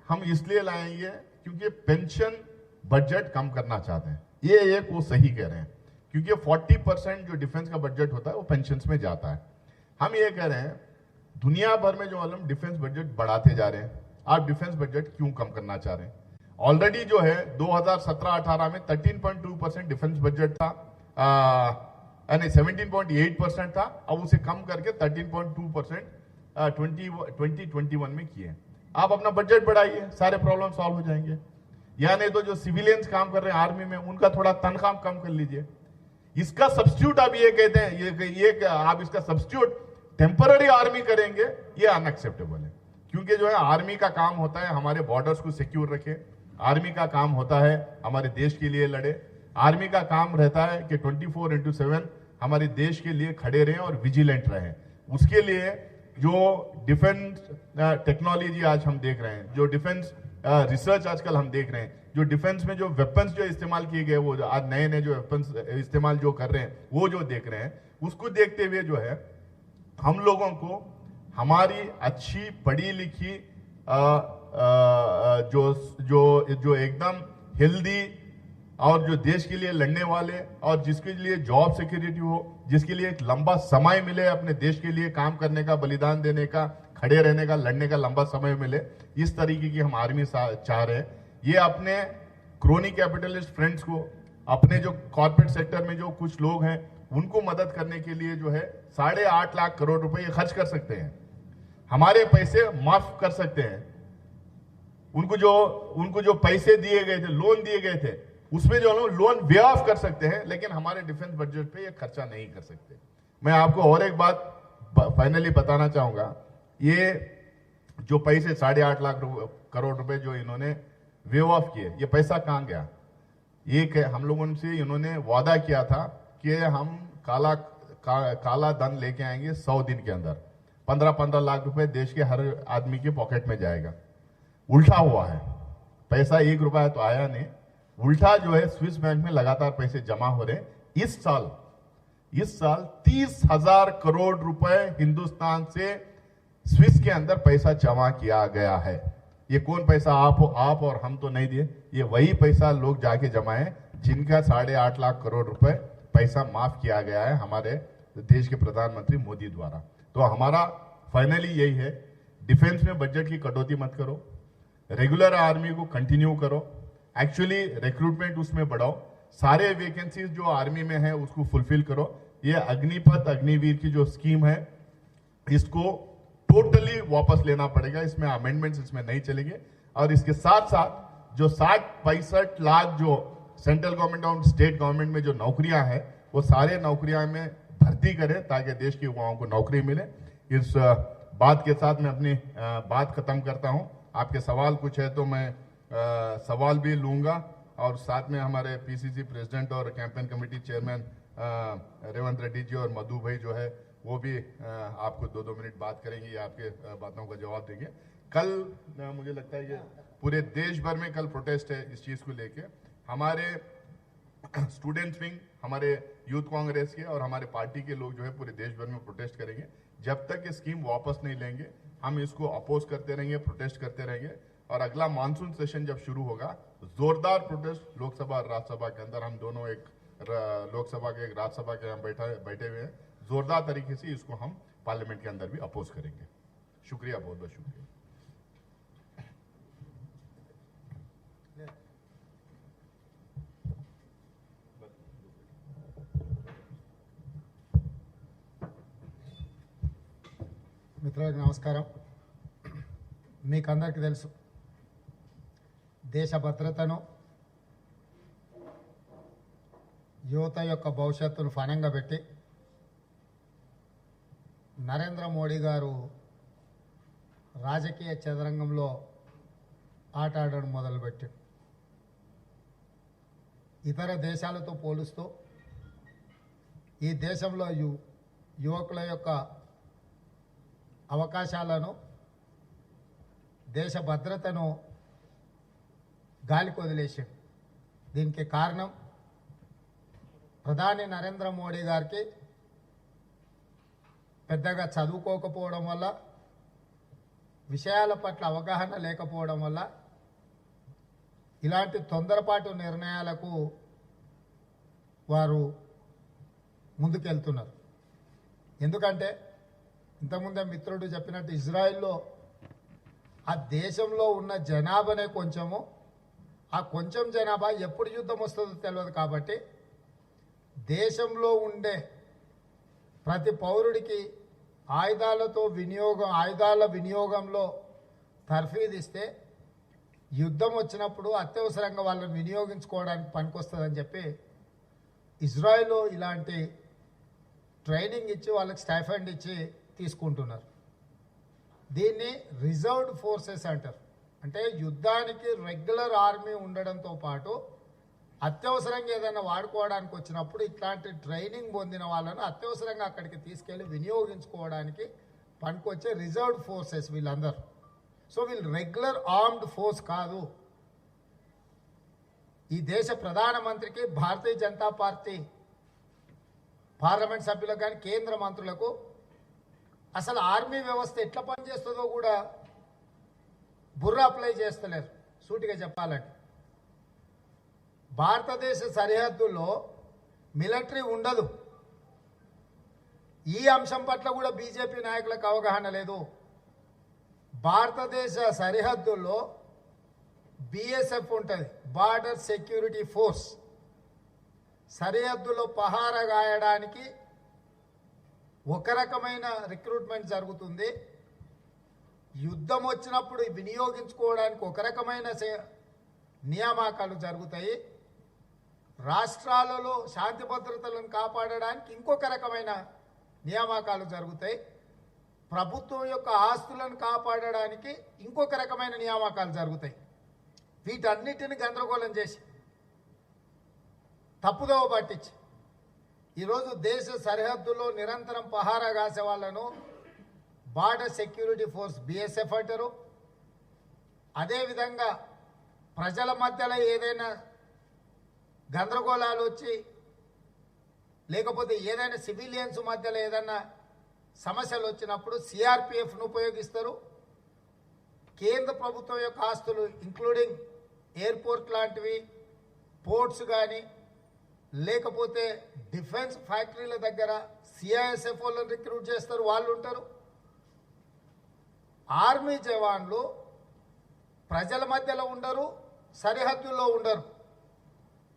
हम इसलिए लाएंगे क्योंकि पेंशन बजट कम करना चाहते हैं। ये एक वो सही कह रहे हैं, क्योंकि 40% जो डिफेंस का बजट होता है वो पेंशन में जाता है। हम ये कह रहे हैं दुनिया भर में जो हम डिफेंस बजट बढ़ाते जा रहे हैं, आप डिफेंस बजट क्यों कम करना चाह रहे हैं? ऑलरेडी जो है 2017-18 में 13.2% डिफेंस बजट था, 17.8% था। अब उसे कम करके 13.2% 2021 में किए। आप अपना बजट बढ़ाइए, सारे प्रॉब्लम सॉल्व हो जाएंगे। या नहीं तो जो सिविलियंस काम कर रहे हैं आर्मी में उनका थोड़ा तनख्वाह कम कर लीजिए। इसका सब्स्टिट्यूट आप ये कहते हैं, ये आप इसका सब्स्टिट्यूट टेम्पररी आर्मी करेंगे, ये अनएक्सेप्टेबल है। क्योंकि जो है आर्मी का काम होता है हमारे बॉर्डर्स को सिक्योर रखे, आर्मी का काम होता है हमारे देश के लिए लड़े, आर्मी का काम रहता है कि 24/7 हमारे देश के लिए खड़े रहें और विजिलेंट रहें। उसके लिए जो डिफेंस टेक्नोलॉजी आज हम देख रहे हैं, जो डिफेंस रिसर्च आजकल हम देख रहे हैं, जो डिफेंस में जो वेपन्स जो इस्तेमाल किए गए, वो आज नए नए जो वेपन्स इस्तेमाल जो कर रहे हैं, वो जो देख रहे हैं, उसको देखते हुए जो है हम लोगों को हमारी अच्छी पढ़ी लिखी जो जो जो एकदम हेल्दी और जो देश के लिए लड़ने वाले और जिसके लिए जॉब सिक्योरिटी हो, जिसके लिए एक लंबा समय मिले अपने देश के लिए काम करने का, बलिदान देने का, खड़े रहने का, लड़ने का लंबा समय मिले, इस तरीके की हम आर्मी चाह रहे हैं। ये अपने क्रोनी कैपिटलिस्ट फ्रेंड्स को, अपने जो कॉर्पोरेट सेक्टर में जो कुछ लोग हैं उनको मदद करने के लिए जो है 8.5 लाख करोड़ रुपए ये खर्च कर सकते हैं, हमारे पैसे माफ कर सकते हैं। उनको जो पैसे दिए गए थे, लोन दिए गए थे, उसमें जो लोन वे ऑफ कर सकते हैं, लेकिन हमारे डिफेंस बजट पे ये खर्चा नहीं कर सकते। मैं आपको और एक बात फाइनली बताना चाहूंगा, ये जो पैसे 8.5 लाख करोड़ रुपए जो इन्होंने वे ऑफ किए, ये पैसा कहां गया? हम लोगों से इन्होंने वादा किया था कि हम काला धन लेके आएंगे 100 दिन के अंदर, 15-15 लाख रुपए देश के हर आदमी के पॉकेट में जाएगा। उल्टा हुआ है, पैसा 1 रुपया तो आया नहीं, उल्टा जो है स्विस बैंक में लगातार पैसे जमा हो रहे हैं। इस साल 30,000 करोड़ रुपए हिंदुस्तान से स्विस के अंदर पैसा जमा किया गया है। ये कौन पैसा? आप और हम तो नहीं दिए, ये वही पैसा लोग जाके जमाए जिनका 8.5 लाख करोड़ रुपए पैसा माफ किया गया है हमारे देश के प्रधानमंत्री मोदी द्वारा। तो हमारा फाइनली यही है, डिफेंस में बजट की कटौती मत करो, रेगुलर आर्मी को कंटिन्यू करो, एक्चुअली रिक्रूटमेंट उसमें बढ़ाओ, सारे वैकेंसीज जो आर्मी में है उसको फुलफिल करो। ये अग्निपथ अग्निवीर की जो स्कीम है इसको टोटली वापस लेना पड़ेगा, इसमें अमेंडमेंट्स इसमें नहीं चलेंगे। और इसके साथ साथ जो 60-65 लाख जो सेंट्रल गवर्नमेंट और स्टेट गवर्नमेंट में जो नौकरियां हैं, वो सारे नौकरियां में भर्ती करें ताकि देश के युवाओं को नौकरी मिले। इस बात के साथ मैं अपनी बात खत्म करता हूं। आपके सवाल कुछ है तो मैं सवाल भी लूंगा, और साथ में हमारे पीसीसी प्रेसिडेंट और campaign committee chairman Revanth Reddy ji और मधु भाई जो है वो भी आपको 2-2 मिनट बात करेंगे या आपके बातों का जवाब देंगे। कल मुझे लगता है कि पूरे देश भर में कल प्रोटेस्ट है इस चीज को लेके। हमारे स्टूडेंट्स विंग, हमारे यूथ कांग्रेस के और हमारे पार्टी के लोग जो है पूरे देश भर में प्रोटेस्ट करेंगे। जब तक ये स्कीम वापस नहीं लेंगे हम इसको अपोज करते रहेंगे, प्रोटेस्ट करते रहेंगे। और अगला मानसून सेशन जब शुरू होगा, जोरदार प्रोटेस्ट लोकसभा और राज्यसभा के अंदर, हम दोनों एक लोकसभा के एक राज्यसभा के हम बैठे हुए हैं, जोरदार तरीके से इसको हम पार्लियामेंट के अंदर भी अपोज करेंगे। शुक्रिया, बहुत बहुत शुक्रिया।
మిత్రులకు నమస్కారం. మీకందరికీ తెలుసు, దేశ భద్రతను, యువత యొక్క భవిష్యత్తును ఫణంగా పెట్టి నరేంద్ర మోడీ గారు రాజకీయ చదరంగంలో ఆట ఆడడం మొదలుపెట్టారు. ఇతర దేశాలతో పోలుస్తూ ఈ దేశంలో యువకుల యొక్క అవకాశాలను, దేశ భద్రతను గాలికి వదిలేశారు. దీనికి కారణం ప్రధాని నరేంద్ర మోడీ గారికి పెద్దగా చదువుకోకపోవడం వల్ల, విషయాల పట్ల అవగాహన లేకపోవడం వల్ల ఇలాంటి తొందరపాటు నిర్ణయాలకు వారు ముందుకెళ్తున్నారు. ఎందుకంటే ఇంతకుముందే మిత్రుడు చెప్పినట్టు ఇజ్రాయిల్లో ఆ దేశంలో ఉన్న జనాభానే కొంచెము, ఆ కొంచెం జనాభా ఎప్పుడు యుద్ధం వస్తుందో తెలియదు. కాబట్టి దేశంలో ఉండే ప్రతి పౌరుడికి ఆయుధాల వినియోగంలో తర్ఫీదు ఇస్తే యుద్ధం వచ్చినప్పుడు అత్యవసరంగా వాళ్ళని వినియోగించుకోవడానికి పనికొస్తుందని చెప్పి ఇజ్రాయెల్లో ఇలాంటి ట్రైనింగ్ ఇచ్చి వాళ్ళకి స్టైఫండ్ ఇచ్చి తీసుకుంటున్నారు. దీన్ని రిజర్వ్డ్ ఫోర్సెస్ అంటారు. అంటే యుద్ధానికి రెగ్యులర్ ఆర్మీ ఉండడంతో పాటు అత్యవసరంగా ఏదైనా వాడుకోవడానికి వచ్చినప్పుడు ఇట్లాంటి ట్రైనింగ్ పొందిన వాళ్ళను అత్యవసరంగా అక్కడికి తీసుకెళ్ళి వినియోగించుకోవడానికి పనికొచ్చే రిజర్వ్డ్ ఫోర్సెస్ వీళ్ళందరూ. సో వీళ్ళు రెగ్యులర్ ఆర్మ్డ్ ఫోర్స్ కాదు. ఈ దేశ ప్రధానమంత్రికి, భారతీయ జనతా పార్టీ పార్లమెంట్ సభ్యులకు కానీ కేంద్ర మంత్రులకు అసలు ఆర్మీ వ్యవస్థ ఎట్లా పనిచేస్తుందో కూడా బుర్ర అప్లై చేస్తలేరు. సూటిగా చెప్పాలంటే భారతదేశ సరిహద్దుల్లో మిలిటరీ ఉండదు. ఈ అంశం పట్ల కూడా బీజేపీ నాయకులకు అవగాహన లేదు. భారతదేశ సరిహద్దుల్లో బిఎస్ఎఫ్ ఉంటుంది, బార్డర్ సెక్యూరిటీ ఫోర్స్. సరిహద్దులో పహారా గాయడానికి ఒక రకమైన రిక్రూట్మెంట్ జరుగుతుంది. యుద్ధం వచ్చినప్పుడు వినియోగించుకోవడానికి ఒక రకమైన నియామకాలు జరుగుతాయి. రాష్ట్రాలలో శాంతి భద్రతలను కాపాడడానికి ఇంకొక రకమైన నియామకాలు జరుగుతాయి. ప్రభుత్వం యొక్క ఆస్తులను కాపాడడానికి ఇంకొక రకమైన నియామకాలు జరుగుతాయి. వీటన్నిటిని గందరగోళం చేసి తప్పుదోవ పట్టించి ఈరోజు దేశ సరిహద్దులో నిరంతరం పహారా కాసే వాళ్ళను బార్డర్ సెక్యూరిటీ ఫోర్స్ బిఎస్ఎఫ్ అంటారు. అదేవిధంగా ప్రజల మధ్యలో ఏదైనా గందరగోళాలు వచ్చి లేకపోతే ఏదైనా సివిలియన్స్ మధ్యలో ఏదైనా సమస్యలు వచ్చినప్పుడు సిఆర్పిఎఫ్ను ఉపయోగిస్తారు. కేంద్ర ప్రభుత్వం యొక్క ఆస్తులు ఇంక్లూడింగ్ ఎయిర్పోర్ట్ లాంటివి, పోర్ట్స్ కానీ లేకపోతే డిఫెన్స్ ఫ్యాక్టరీల దగ్గర సిఐఎస్ఎఫ్ వాళ్ళని రిక్రూట్ చేస్తారు, వాళ్ళు ఉంటారు. ఆర్మీ జవాన్లు ప్రజల మధ్యలో ఉండరు, సరిహద్దుల్లో ఉండరు.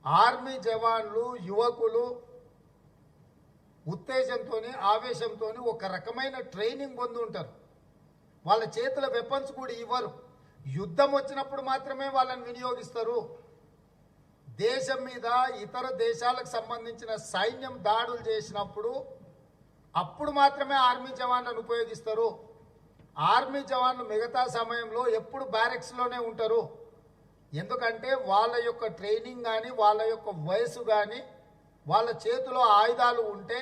ఆర్మీ జవాన్లు యువకులు ఉత్తేజంతో, ఆవేశంతో ఒక రకమైన ట్రైనింగ్ పొంది ఉంటారు. వాళ్ళ చేతుల వెపన్స్ కూడా ఇవ్వరు. యుద్ధం వచ్చినప్పుడు మాత్రమే వాళ్ళని వినియోగిస్తారు. దేశం మీద ఇతర దేశాలకు సంబంధించిన సైన్యం దాడులు చేసినప్పుడు అప్పుడు మాత్రమే ఆర్మీ జవాన్లను ఉపయోగిస్తారు. ఆర్మీ జవాన్లు మిగతా సమయంలో ఎప్పుడు బ్యారెక్స్లోనే ఉంటారు. ఎందుకంటే వాళ్ళ యొక్క ట్రైనింగ్ కానీ వాళ్ళ యొక్క వయసు కానీ వాళ్ళ చేతిలో ఆయుధాలు ఉంటే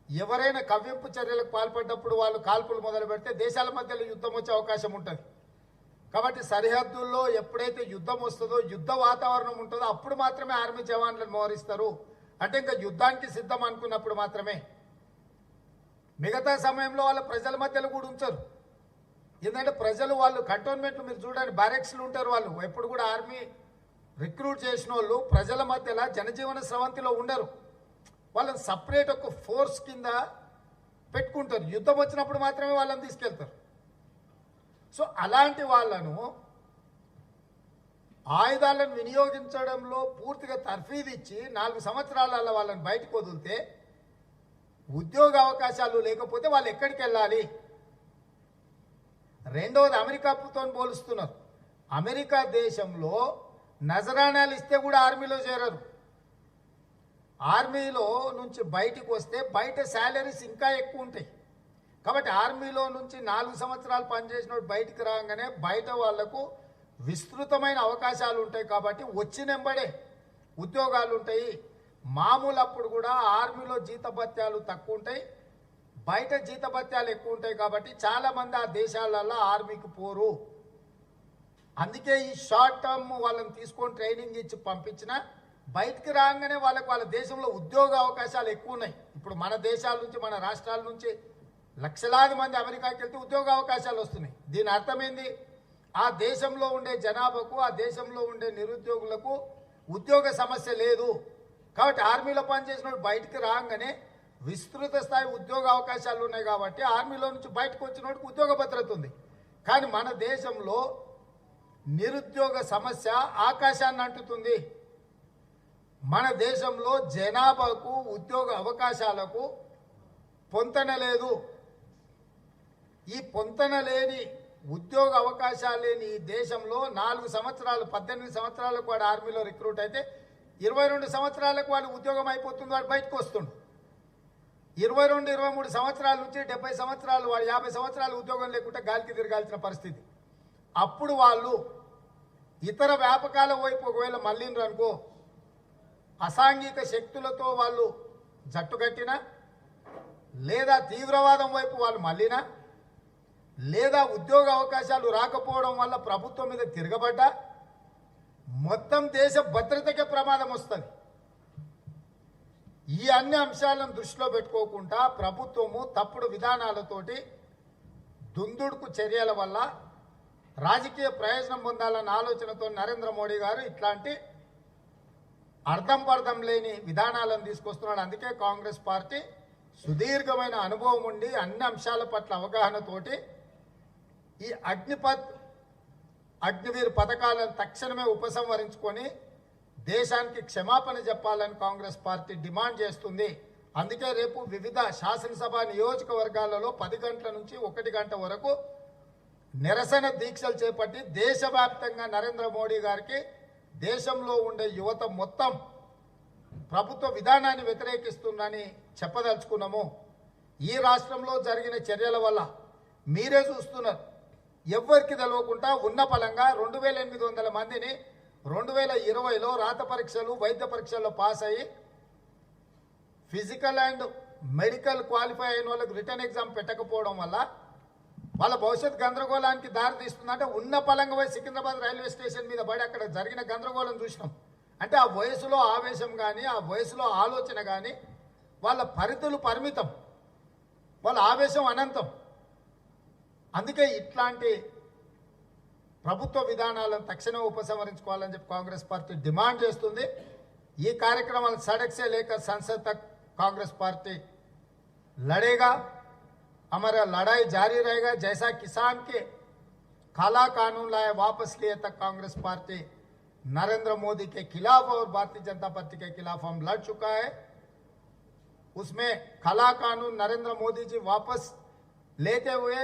ఎవరైనా కవ్వింపు చర్యలకు పాల్పడ్డప్పుడు వాళ్ళు కాల్పులు మొదలు పెడితే దేశాల మధ్యలో యుద్ధం వచ్చే అవకాశం ఉంటుంది. కాబట్టి సరిహద్దుల్లో ఎప్పుడైతే యుద్ధం వస్తుందో, యుద్ధ వాతావరణం ఉంటుందో అప్పుడు మాత్రమే ఆర్మీ జవాన్లను మోహరిస్తారు. అంటే ఇంకా యుద్ధానికి సిద్ధం అనుకున్నప్పుడు మాత్రమే. మిగతా సమయంలో వాళ్ళ ప్రజల మధ్యలో కూడా ఉంచరు. ఎందుకంటే ప్రజలు వాళ్ళు కంటోన్మెంట్లు మీరు చూడండి, బ్యారెక్స్లు ఉంటారు. వాళ్ళు ఎప్పుడు కూడా ఆర్మీ రిక్రూట్ చేసిన వాళ్ళు ప్రజల మధ్యలో జనజీవన స్రవంతిలో ఉండరు. వాళ్ళని సపరేట్ ఒక ఫోర్స్ కింద పెట్టుకుంటారు. యుద్ధం వచ్చినప్పుడు మాత్రమే వాళ్ళని తీసుకెళ్తారు. సో అలాంటి వాళ్ళను ఆయుధాలను వినియోగించడంలో పూర్తిగా తర్ఫీదు ఇచ్చి 4 సంవత్సరాల వాళ్ళని బయటకు వదిలితే ఉద్యోగ అవకాశాలు లేకపోతే వాళ్ళు ఎక్కడికి వెళ్ళాలి? రెండవది అమెరికాతో పోలుస్తున్నారు. అమెరికా దేశంలో నజరానాలు ఇస్తే కూడా ఆర్మీలో చేరరు. ఆర్మీలో నుంచి బయటికి వస్తే బయట శాలరీస్ ఇంకా ఎక్కువ ఉంటాయి. కాబట్టి ఆర్మీలో నుంచి 4 సంవత్సరాలు పనిచేసిన బయటికి రాగానే బయట వాళ్లకు విస్తృతమైన అవకాశాలు ఉంటాయి. కాబట్టి వచ్చినెంబడే ఉద్యోగాలు ఉంటాయి. మామూలు అప్పుడు కూడా ఆర్మీలో జీతభత్యాలు తక్కువ ఉంటాయి, బయట జీతభత్యాలు ఎక్కువ ఉంటాయి. కాబట్టి చాలామంది ఆ దేశాలలో ఆర్మీకి పోరు. అందుకే ఈ షార్ట్ టర్మ్ వాళ్ళని తీసుకొని ట్రైనింగ్ ఇచ్చి పంపించిన బయటికి రాగానే వాళ్ళ దేశంలో ఉద్యోగ అవకాశాలు ఎక్కువ ఉన్నాయి. ఇప్పుడు మన దేశాల నుంచి, మన రాష్ట్రాల నుంచి లక్షలాది మంది అమెరికాకి వెళ్తే ఉద్యోగ అవకాశాలు వస్తున్నాయి. దీని అర్థమైంది, ఆ దేశంలో ఉండే జనాభాకు, ఆ దేశంలో ఉండే నిరుద్యోగులకు ఉద్యోగ సమస్య లేదు. కాబట్టి ఆర్మీలో పనిచేసిన బయటికి రాగానే విస్తృత స్థాయి ఉద్యోగ అవకాశాలు ఉన్నాయి. కాబట్టి ఆర్మీలో నుంచి బయటకు వచ్చినోడికి ఉద్యోగ భద్రత ఉంది. కానీ మన దేశంలో నిరుద్యోగ సమస్య ఆకాశాన్ని అంటుతుంది. మన దేశంలో జనాభాకు ఉద్యోగ అవకాశాలకు పొంతన లేదు. ఈ పొంతన లేని ఉద్యోగ అవకాశాలు లేని ఈ దేశంలో 4 సంవత్సరాలు 18 సంవత్సరాలకు వాడు ఆర్మీలో రిక్రూట్ అయితే 22 సంవత్సరాలకు వాడు ఉద్యోగం అయిపోతుంది, వాడు బయటకు వస్తుండు. 22, 23 సంవత్సరాల నుంచి 70 సంవత్సరాలు వాడు 50 సంవత్సరాలు ఉద్యోగం లేకుండా గాలికి తిరగాల్సిన పరిస్థితి. అప్పుడు వాళ్ళు ఇతర వ్యాపకాల వైపు ఒకవేళ మళ్ళీనరు అనుకో, అసాంఘిక శక్తులతో వాళ్ళు జట్టుకట్టినా, లేదా తీవ్రవాదం వైపు వాళ్ళు మళ్ళీనా, లేదా ఉద్యోగ అవకాశాలు రాకపోవడం వల్ల ప్రభుత్వం మీద తిరగబడ్డా మొత్తం దేశ భద్రతకే ప్రమాదం వస్తుంది. ఈ అన్ని అంశాలను దృష్టిలో పెట్టుకోకుండా ప్రభుత్వము తప్పుడు విధానాలతోటి దుందుడుకు చర్యల వల్ల రాజకీయ ప్రయోజనం పొందాలన్న ఆలోచనతో నరేంద్ర మోడీ గారు ఇట్లాంటి అర్థం పర్థం లేని విధానాలను తీసుకొస్తున్నాడు. అందుకే కాంగ్రెస్ పార్టీ సుదీర్ఘమైన అనుభవం ఉండి అన్ని అంశాల పట్ల అవగాహనతోటి ఈ అగ్నివీర్ పథకాలను తక్షణమే ఉపసంహరించుకొని దేశానికి క్షమాపణ చెప్పాలని కాంగ్రెస్ పార్టీ డిమాండ్ చేస్తుంది. అందుకే రేపు వివిధ శాసనసభ నియోజకవర్గాలలో 10 గంటల నుంచి 1 గంట వరకు నిరసన దీక్షలు చేపట్టి దేశవ్యాప్తంగా నరేంద్ర మోడీ గారికి దేశంలో ఉండే యువత మొత్తం ప్రభుత్వ విధానాన్ని వ్యతిరేకిస్తుందని చెప్పదలుచుకున్నాము. ఈ రాష్ట్రంలో జరిగిన చర్యల వల్ల మీరే చూస్తున్నారు, ఎవ్వరికి తెలవకుండా ఉన్న పలంగా 2800 మందిని 2020లో రాత పరీక్షలు వైద్య పరీక్షల్లో పాస్ అయ్యి ఫిజికల్ అండ్ మెడికల్ క్వాలిఫై అయిన వాళ్ళకి రిటర్న్ ఎగ్జామ్ పెట్టకపోవడం వల్ల వాళ్ళ భవిష్యత్ గందరగోళానికి దారి తీస్తుందంటే ఉన్న పలంగా పోయి సికింద్రాబాద్ రైల్వే స్టేషన్ మీద పడి అక్కడ జరిగిన గందరగోళం చూసినాం. అంటే ఆ వయసులో ఆవేశం కానీ ఆ వయసులో ఆలోచన కానీ వాళ్ళ పరిధులు పరిమితం, వాళ్ళ ఆవేశం అనంతం. అందుకే ఇట్లాంటి ప్రభుత్వ విధానాలను తక్షణం ఉపసంహరించుకోవాలని చెప్పి కాంగ్రెస్ పార్టీ డిమాండ్ చేస్తుంది. ఈ కార్యక్రమాలు सड़क से लेकर संसद तक कांग्रेस पार्टी लड़ेगा, हमारा लड़ाई जारी रहेगा. जैसा किसान के काला कानून लाए वापस लिए तक कांग्रेस पार्टी नरेंद्र मोदी के खिलाफ और भारतीय जनता पार्टी के खिलाफ हम लड़ चुका है. उसमें काला कानून नरेंद्र मोदी जी वापस लेते हुए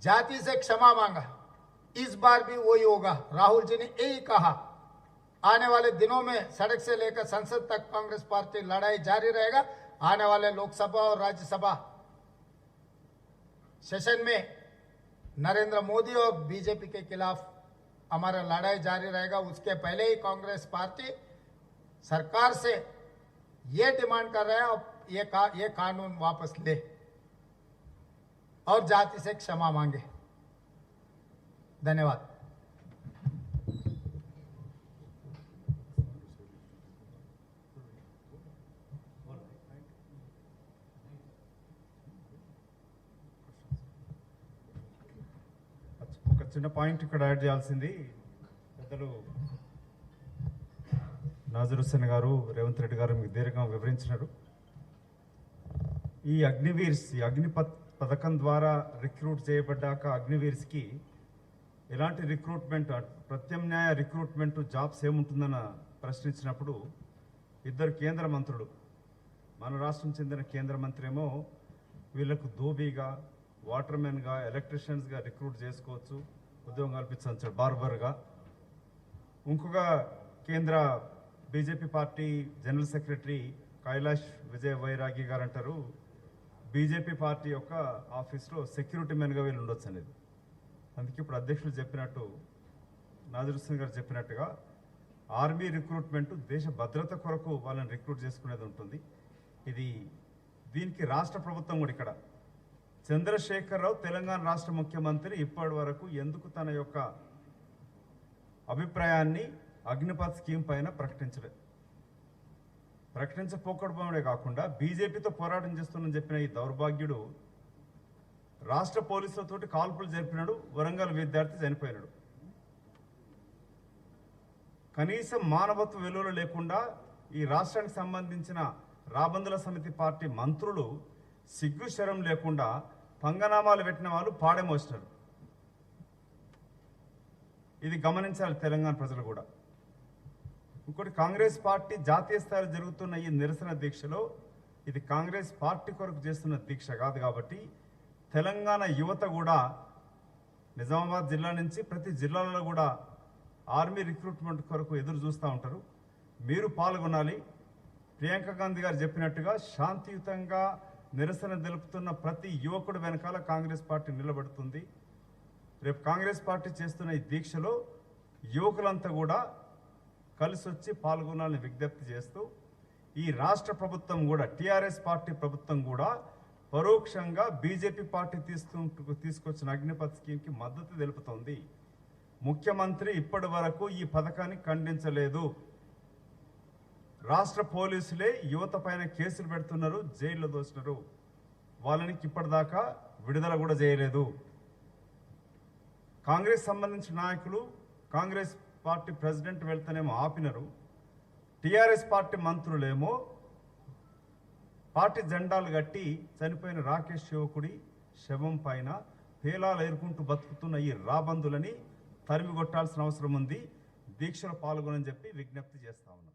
जाति से क्षमा मांगा. इस बार भी वही होगा. राहुल जी ने यही कहा. आने वाले दिनों में सड़क से लेकर संसद तक कांग्रेस पार्टी लड़ाई जारी रहेगा. आने वाले लोकसभा और राज्यसभा सेशन में नरेंद्र मोदी और बीजेपी के खिलाफ हमारा लड़ाई जारी रहेगा. उसके पहले ही कांग्रेस पार्टी सरकार से ये डिमांड कर रहा है ये कानून वापस ले और जाति से क्षमा मांगे. धन्यवाद.
ఒక చిన్న పాయింట్ ఇక్కడ యాడ్ చేయాల్సింది, పెద్దలు నాజర్ హుస్సేన్ గారు రేవంత్ రెడ్డి గారు మీకు దీర్ఘంగా వివరించినారు. ఈ అగ్నిపత్ పథకం ద్వారా రిక్రూట్ చేయబడ్డాక అగ్నివీర్స్కి ఎలాంటి రిక్రూట్మెంట్, ప్రత్యామ్నాయ రిక్రూట్మెంట్ జాబ్స్ ఏముంటుందని ప్రశ్నించినప్పుడు 2 కేంద్ర మంత్రులు, మన రాష్ట్రం చెందిన కేంద్ర మంత్రి ఏమో వీళ్ళకు ధోబీగా, వాటర్మెన్గా, ఎలక్ట్రీషియన్స్గా రిక్రూట్ చేసుకోవచ్చు, ఉద్యోగం కల్పించవచ్చు బార్బర్గా. ఇంకొక కేంద్ర BJP party general secretary Kailash Vijay Vairagi గారు అంటారు బీజేపీ పార్టీ యొక్క ఆఫీస్లో సెక్యూరిటీ మెన్గా వీళ్ళు ఉండొచ్చు అనేది. అందుకే ఇప్పుడు అధ్యక్షులు చెప్పినట్టు, నాజర్ హుస్సేన్ గారు చెప్పినట్టుగా ఆర్మీ రిక్రూట్మెంట్ దేశ భద్రత కొరకు వాళ్ళని రిక్రూట్ చేసుకునేది ఉంటుంది. దీనికి రాష్ట్ర ప్రభుత్వం కూడా ఇక్కడ చంద్రశేఖరరావు తెలంగాణ రాష్ట్ర ముఖ్యమంత్రి ఇప్పటి వరకు ఎందుకు తన యొక్క అభిప్రాయాన్ని అగ్నిపథ్ స్కీమ్ పైన ప్రకటించకపోవడమే కాకుండా బీజేపీతో పోరాటం చేస్తున్నని చెప్పిన ఈ దౌర్భాగ్యుడు రాష్ట్ర పోలీసులతోటి కాల్పులు జరిపినాడు, వరంగల్ విద్యార్థి చనిపోయినాడు. కనీసం మానవత్వ విలువలు లేకుండా ఈ రాష్ట్రానికి సంబంధించిన రాబందుల సమితి పార్టీ మంత్రులు సిగ్గు శరం లేకుండా పంగనామాలు పెట్టిన వాళ్ళు పాడేమోసినారు. ఇది గమనించాలి తెలంగాణ ప్రజలు కూడా. ఇంకోటి, కాంగ్రెస్ పార్టీ జాతీయ స్థాయిలో జరుగుతున్న ఈ నిరసన దీక్షలో ఇది కాంగ్రెస్ పార్టీ కొరకు చేస్తున్న దీక్ష కాదు కాబట్టి తెలంగాణ యువత కూడా నిజామాబాద్ జిల్లా నుంచి ప్రతి జిల్లాలలో కూడా ఆర్మీ రిక్రూట్మెంట్ కొరకు ఎదురు చూస్తూ ఉంటారు. మీరు పాల్గొనాలి. ప్రియాంక గాంధీ గారు చెప్పినట్టుగా శాంతియుతంగా నిరసన తెలుపుతున్న ప్రతి యువకుడు వెనకాల కాంగ్రెస్ పార్టీ నిలబడుతుంది. రేపు కాంగ్రెస్ పార్టీ చేస్తున్న ఈ దీక్షలో యువకులంతా కూడా కలిసి వచ్చి పాల్గొనాలని విజ్ఞప్తి చేస్తూ ఈ రాష్ట్ర ప్రభుత్వం కూడా టీఆర్ఎస్ పార్టీ ప్రభుత్వం కూడా పరోక్షంగా బీజేపీ పార్టీ తీసుకొచ్చిన అగ్నిపథ్ స్కీమ్కి మద్దతు తెలుపుతోంది. ముఖ్యమంత్రి ఇప్పటి వరకు ఈ పథకాన్ని ఖండించలేదు. రాష్ట్ర పోలీసులే యువత పైన కేసులు పెడుతున్నారు, జైల్లో దోస్తున్నారు. వాళ్ళని ఇప్పటిదాకా విడుదల కూడా చేయలేదు. కాంగ్రెస్ సంబంధించిన నాయకులు కాంగ్రెస్ పార్టీ ప్రెసిడెంట్ వెళ్తేనేమో ఆపినారు. టీఆర్ఎస్ పార్టీ మంత్రులేమో పార్టీ జెండాలు కట్టి చనిపోయిన రాకేష్ యువకుడి శవం పైన పేలాలు ఎదుర్కొంటూ బతుకుతున్న ఈ రాబందులని తరిమి కొట్టాల్సిన అవసరం ఉంది. దీక్షలో పాల్గొనని చెప్పి విజ్ఞప్తి చేస్తా ఉన్నాం.